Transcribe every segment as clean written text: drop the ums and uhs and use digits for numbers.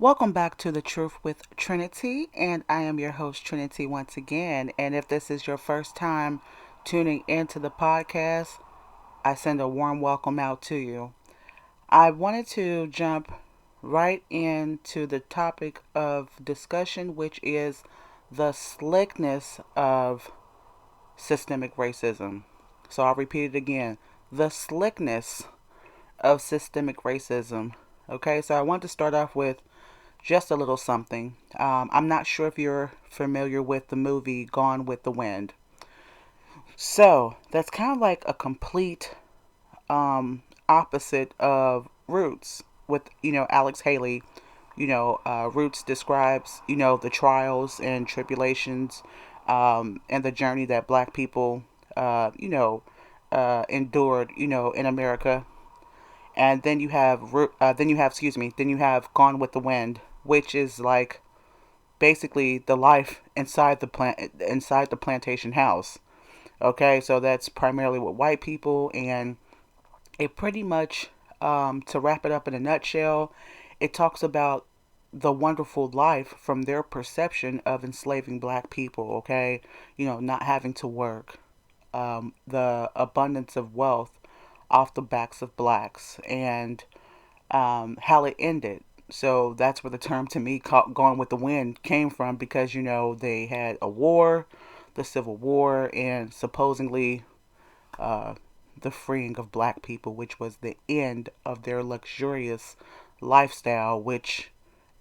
Welcome back to The Truth with Trinity, and I am your host, Trinity, once again. And if this is your first time tuning into the podcast, I send a warm welcome out to you. I wanted to jump right into the topic of discussion, which is the slickness of systemic racism. So I'll repeat it again, the slickness of systemic racism. Okay, so I want to start off with just a little something. I'm not sure if you're familiar with the movie Gone with the Wind. So that's kind of like a complete opposite of Roots with, Alex Haley. Roots describes, the trials and tribulations and the journey that black people, endured, in America. And then you have Gone with the Wind, which is like basically the life inside the plantation house. Okay, so that's primarily with white people, and it pretty much, to wrap it up in a nutshell, it talks about the wonderful life from their perception of enslaving black people. Okay, not having to work, the abundance of wealth off the backs of blacks, and how it ended. So that's where the term to me, Gone with the Wind, came from, because they had a war, the Civil War, and supposedly uh, the freeing of black people, which was the end of their luxurious lifestyle, which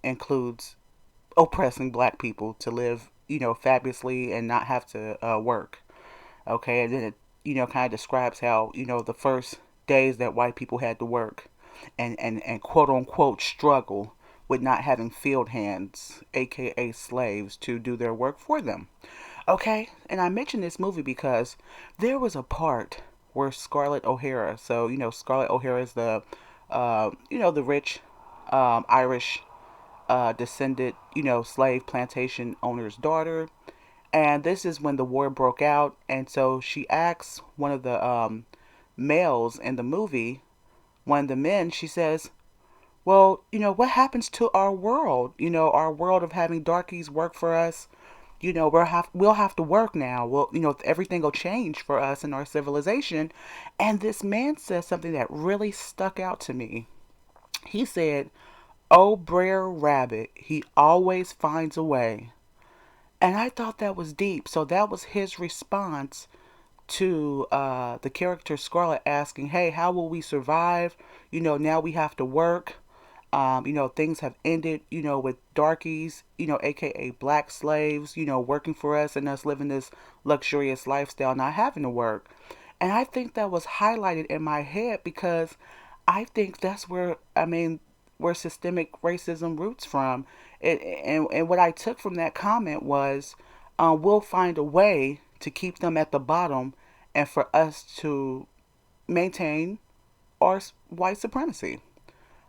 includes oppressing black people to live, fabulously and not have to work. Okay, and then it, kind of describes how, the first days that white people had to work and quote unquote struggle with not having field hands, aka slaves, to do their work for them. Okay, and I mentioned this movie because there was a part where Scarlett O'Hara, so Scarlett O'Hara is the rich Irish descended, slave plantation owner's daughter. And this is when the war broke out, and so she asks one of the males in the movie, one of the men, she says, well, what happens to our world? Our world of having darkies work for us. We'll have to work now. Well, everything will change for us in our civilization. And this man says something that really stuck out to me. He said, "Oh, Brer Rabbit, he always finds a way." And I thought that was deep. So that was his response to the character Scarlett asking, "Hey, how will we survive? Now we have to work. Things have ended, with darkies, aka black slaves, working for us and us living this luxurious lifestyle, not having to work." And I think that was highlighted in my head because I think that's where systemic racism roots from. And what I took from that comment was, we'll find a way to keep them at the bottom and for us to maintain our white supremacy.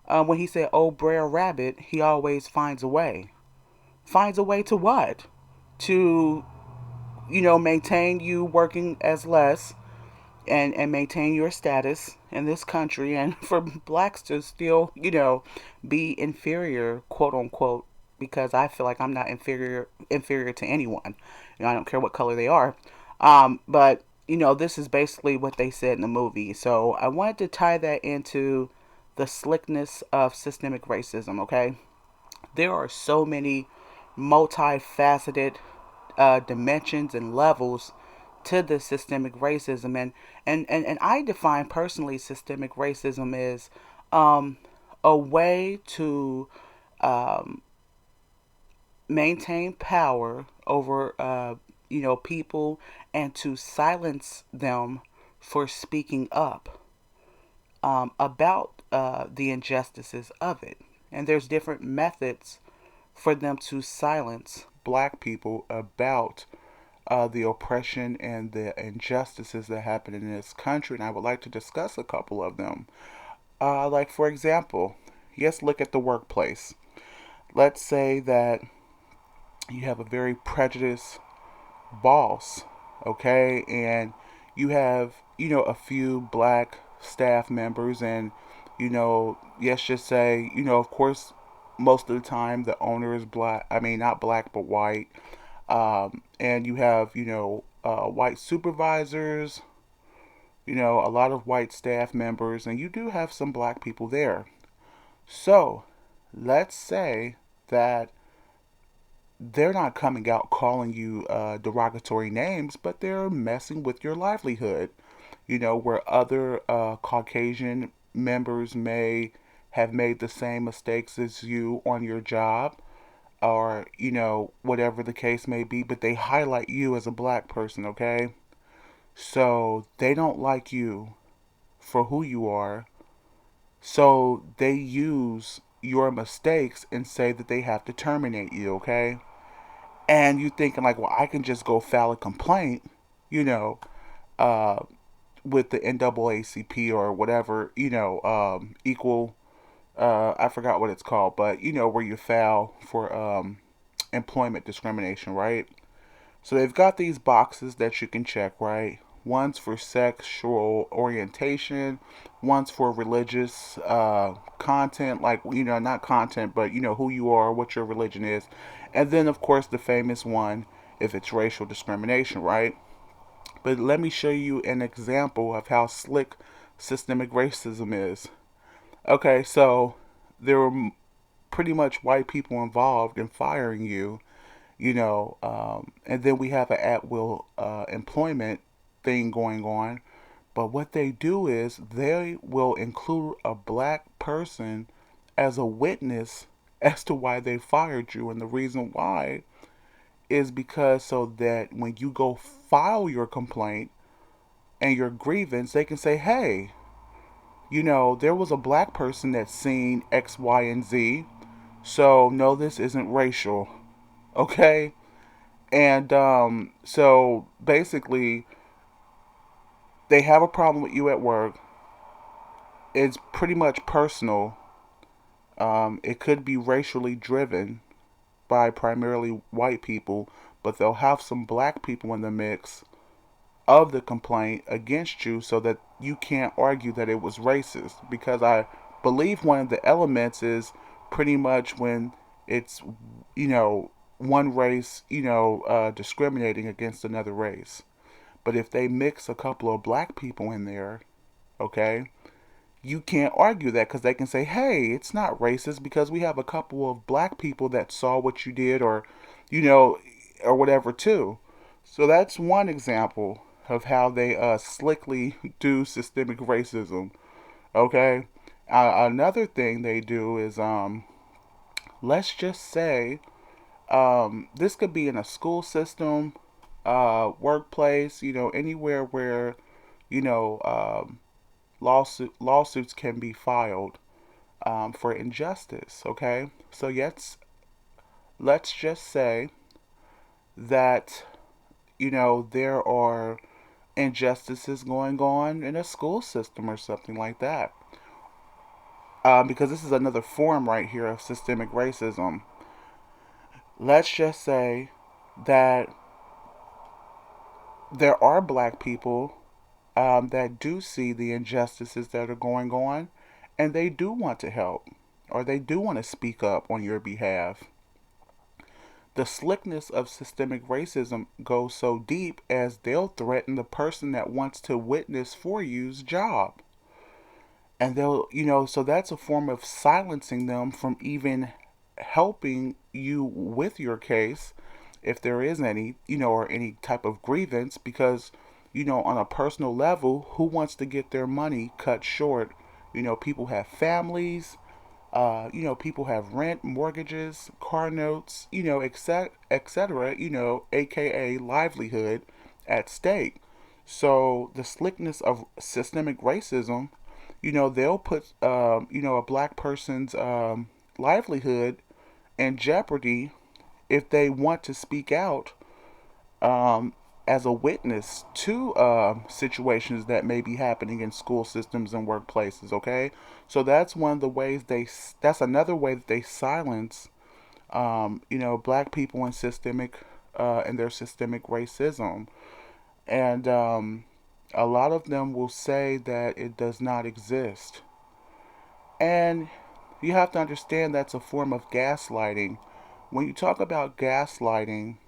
When he said, "Oh, Brer Rabbit, he always finds a way." Finds a way to what? To, maintain you working as less and maintain your status in this country, and for blacks to still, be inferior, quote unquote, because I feel like I'm not inferior to anyone. I don't care what color they are. But this is basically what they said in the movie. So I wanted to tie that into the slickness of systemic racism. Okay, there are so many multifaceted dimensions and levels to the systemic racism, and I define personally systemic racism is a way to um, maintain power over people, and to silence them for speaking up about the injustices of it. And there's different methods for them to silence black people about the oppression and the injustices that happen in this country. And I would like to discuss a couple of them. Like, for example, let's look at the workplace. Let's say that you have a very prejudiced boss, okay, and you have, a few black staff members, and, let's just say, of course, most of the time the owner is black. I mean, not black, but white. And you have, white supervisors, a lot of white staff members, and you do have some black people there. So let's say that they're not coming out calling you derogatory names, but they're messing with your livelihood. Where other Caucasian members may have made the same mistakes as you on your job, or, whatever the case may be, but they highlight you as a black person, okay? So they don't like you for who you are. So they use your mistakes and say that they have to terminate you, okay? And you thinking like, well, I can just go file a complaint, you know, uh, with the NAACP or whatever, equal. I forgot what it's called, but where you file for employment discrimination, right? So they've got these boxes that you can check, right? One's for sexual orientation, one's for religious content, like, not content, but, who you are, what your religion is. And then, of course, the famous one, if it's racial discrimination, right? But let me show you an example of how slick systemic racism is. Okay, so there were pretty much white people involved in firing you, and then we have an at will employment thing going on. But what they do is they will include a black person as a witness as to why they fired you. And the reason why is because so that when you go file your complaint and your grievance, they can say, hey, there was a black person that's seen X, Y, and Z. So, no, this isn't racial. Okay? And so basically, they have a problem with you at work. It's pretty much personal. It could be racially driven by primarily white people, but they'll have some black people in the mix of the complaint against you so that you can't argue that it was racist. Because I believe one of the elements is pretty much when it's, one race, discriminating against another race. But if they mix a couple of black people in there, okay, you can't argue that because they can say, hey, it's not racist because we have a couple of black people that saw what you did you know, or whatever too. So that's one example of how they slickly do systemic racism. Okay. Another thing they do is, let's just say, this could be in a school system, workplace, anywhere where, you know, um, lawsuits can be filed for injustice. Okay, so yes, let's just say that there are injustices going on in a school system or something like that. Because this is another form right here of systemic racism. Let's just say that there are black people that do see the injustices that are going on and they do want to help or they do want to speak up on your behalf. The slickness of systemic racism goes so deep as they'll threaten the person that wants to witness for you's job. And so that's a form of silencing them from even helping you with your case, if there is any, or any type of grievance, because, on a personal level, who wants to get their money cut short? People have families, people have rent, mortgages, car notes, etc., aka livelihood at stake. So the slickness of systemic racism, they'll put, a black person's livelihood in jeopardy if they want to speak out um, as a witness to situations that may be happening in school systems and workplaces. Okay, so that's one of the ways That's another way that they silence, black people in systemic, and their systemic racism, and a lot of them will say that it does not exist. And You have to understand that's a form of gaslighting. When you talk about gaslighting,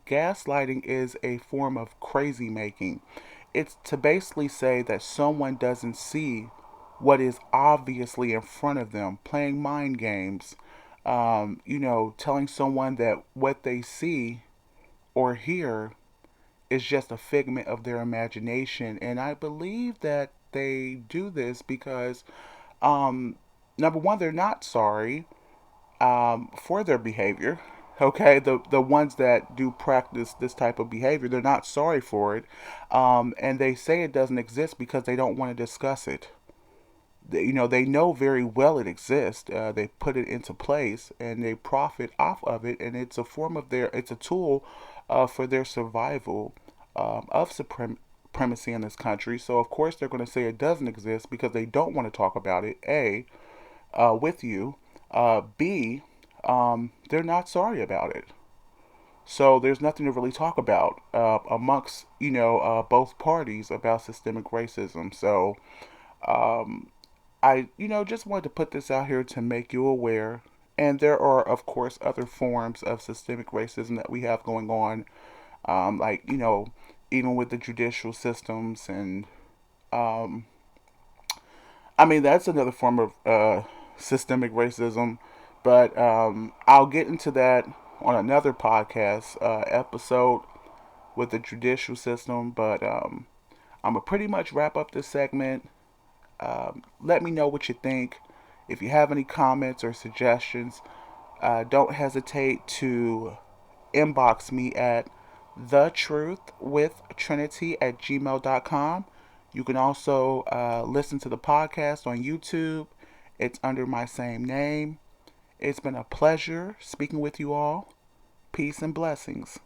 gaslighting is a form of crazy making. It's to basically say that someone doesn't see what is obviously in front of them, playing mind games, telling someone that what they see or hear is just a figment of their imagination. And I believe that they do this because, um, number one, they're not sorry for their behavior. Okay, the ones that do practice this type of behavior, they're not sorry for it, and they say it doesn't exist because they don't want to discuss it. They know very well it exists. They put it into place and they profit off of it, and it's a form of it's a tool for their survival of supremacy in this country. So of course they're going to say it doesn't exist because they don't want to talk about it. With you. B, they're not sorry about it. So there's nothing to really talk about amongst both parties about systemic racism. So um, I just wanted to put this out here to make you aware. And there are of course other forms of systemic racism that we have going on, like even with the judicial systems and um, I mean, that's another form of systemic racism, but I'll get into that on another podcast episode with the judicial system. But I'm going to pretty much wrap up this segment. Let me know what you think. If you have any comments or suggestions, don't hesitate to inbox me at thetruthwithtrinity@gmail.com. You can also listen to the podcast on YouTube. It's under my same name. It's been a pleasure speaking with you all. Peace and blessings.